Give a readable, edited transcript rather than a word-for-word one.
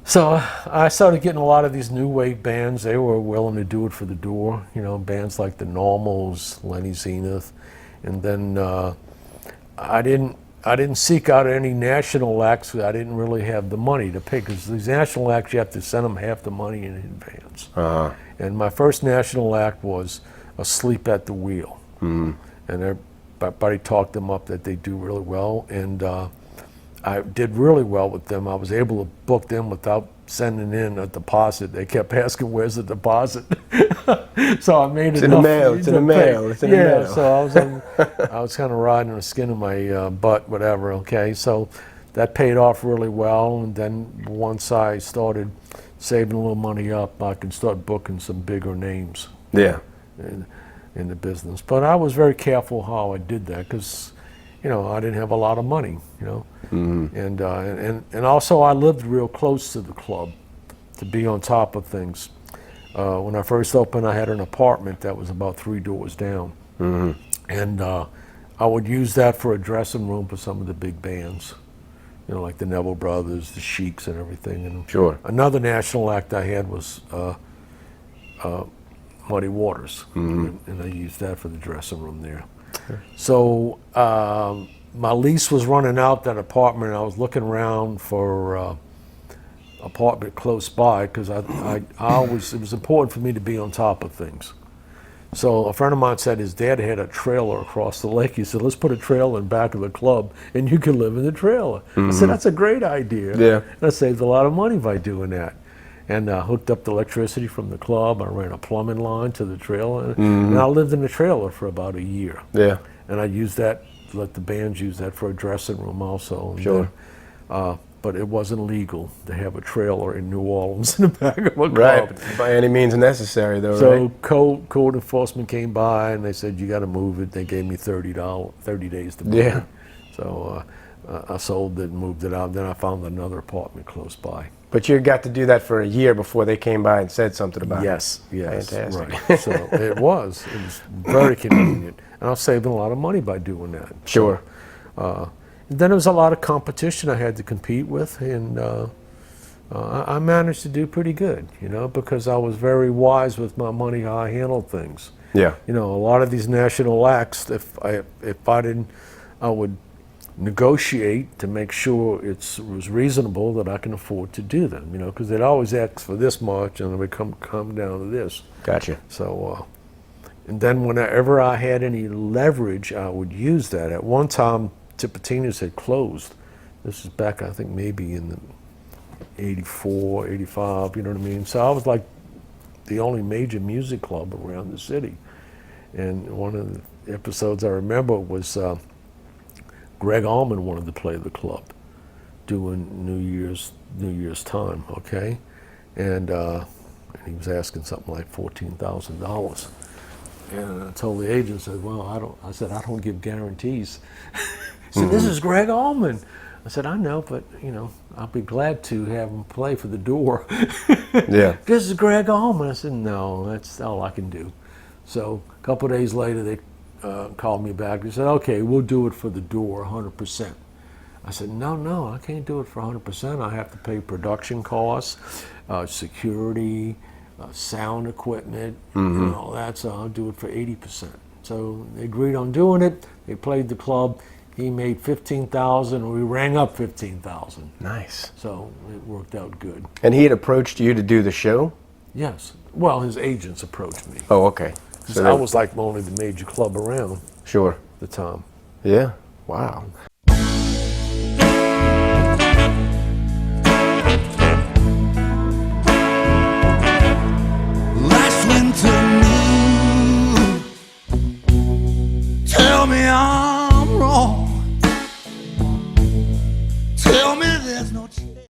So I started getting a lot of these new wave bands. They were willing to do it for the door, you know, bands like the Normals, Lenny Zenith, and then I didn't seek out any national acts. I didn't really have the money to pay, because these national acts, you have to send them half the money in advance. And my first national act was Asleep at the Wheel, and everybody talked them up that they do really well, and I did really well with them. I was able to book them without sending in a deposit. They kept asking, "Where's the deposit?" So I made it's in the mail. It's in the mail. It's in the mail. So I was kind of riding the skin of my butt, whatever. Okay, so that paid off really well. And then once I started saving a little money up, I could start booking some bigger names. Yeah. In the business, but I was very careful how I did that, because, you know, I didn't have a lot of money, you know, and also I lived real close to the club to be on top of things. When I first opened, I had an apartment that was about 3 doors down, and I would use that for a dressing room for some of the big bands, you know, like the Neville Brothers, the Sheiks, and everything. And sure. Another national act I had was Muddy Waters, and I used that for the dressing room there. So my lease was running out, that apartment, and I was looking around for apartment close by, because I always, it was important for me to be on top of things. So a friend of mine said his dad had a trailer across the lake. He said, "Let's put a trailer in back of the club and you can live in the trailer." I said, "That's a great idea." Yeah. And I saved a lot of money by doing that. And hooked up the electricity from the club. I ran a plumbing line to the trailer, and I lived in the trailer for about a year. Yeah. And I used that, let the bands use that for a dressing room also. And sure. But it wasn't legal to have a trailer in New Orleans in the back of a club. Right, by any means necessary, though. So right? code enforcement came by and they said, "You got to move it." They gave me $30 days to move it. So I sold it and moved it out. Then I found another apartment close by. But you got to do that for a year before they came by and said something about it. Yes, Fantastic. right. So it was very convenient, and I was saving a lot of money by doing that. Sure. So, then there was a lot of competition I had to compete with, and I managed to do pretty good, you know, because I was very wise with my money, how I handled things. Yeah. You know, a lot of these national acts, if I didn't, I would negotiate to make sure it was reasonable that I can afford to do them, you know, because they'd always ask for this much and it would come down to this. Gotcha. So, and then whenever I had any leverage, I would use that. At one time, Tipitina's had closed. This is back, I think, maybe in the 84, 85, you know what I mean? So I was like the only major music club around the city. And one of the episodes I remember was Greg Allman wanted to play the club doing New Year's time, okay? And he was asking something like $14,000. And I told the agent, said, "Well, I said, "I don't give guarantees." He said, "This is Greg Allman." I said, "I know, but, you know, I'll be glad to have him play for the door." Yeah. "This is Greg Allman." I said, "No, that's all I can do." So a couple of days later, they called me back. They said, "Okay, we'll do it for the door, 100%. I said, no, I can't do it for 100%. I have to pay production costs, security, sound equipment, and all that, so I'll do it for 80%. So they agreed on doing it. They played the club. He made $15,000. We rang up $15,000. Nice. So it worked out good. And he had approached you to do the show? Yes. Well, his agents approached me. Oh, okay. So I was like only the major club around Sure. at the time. Yeah. Wow.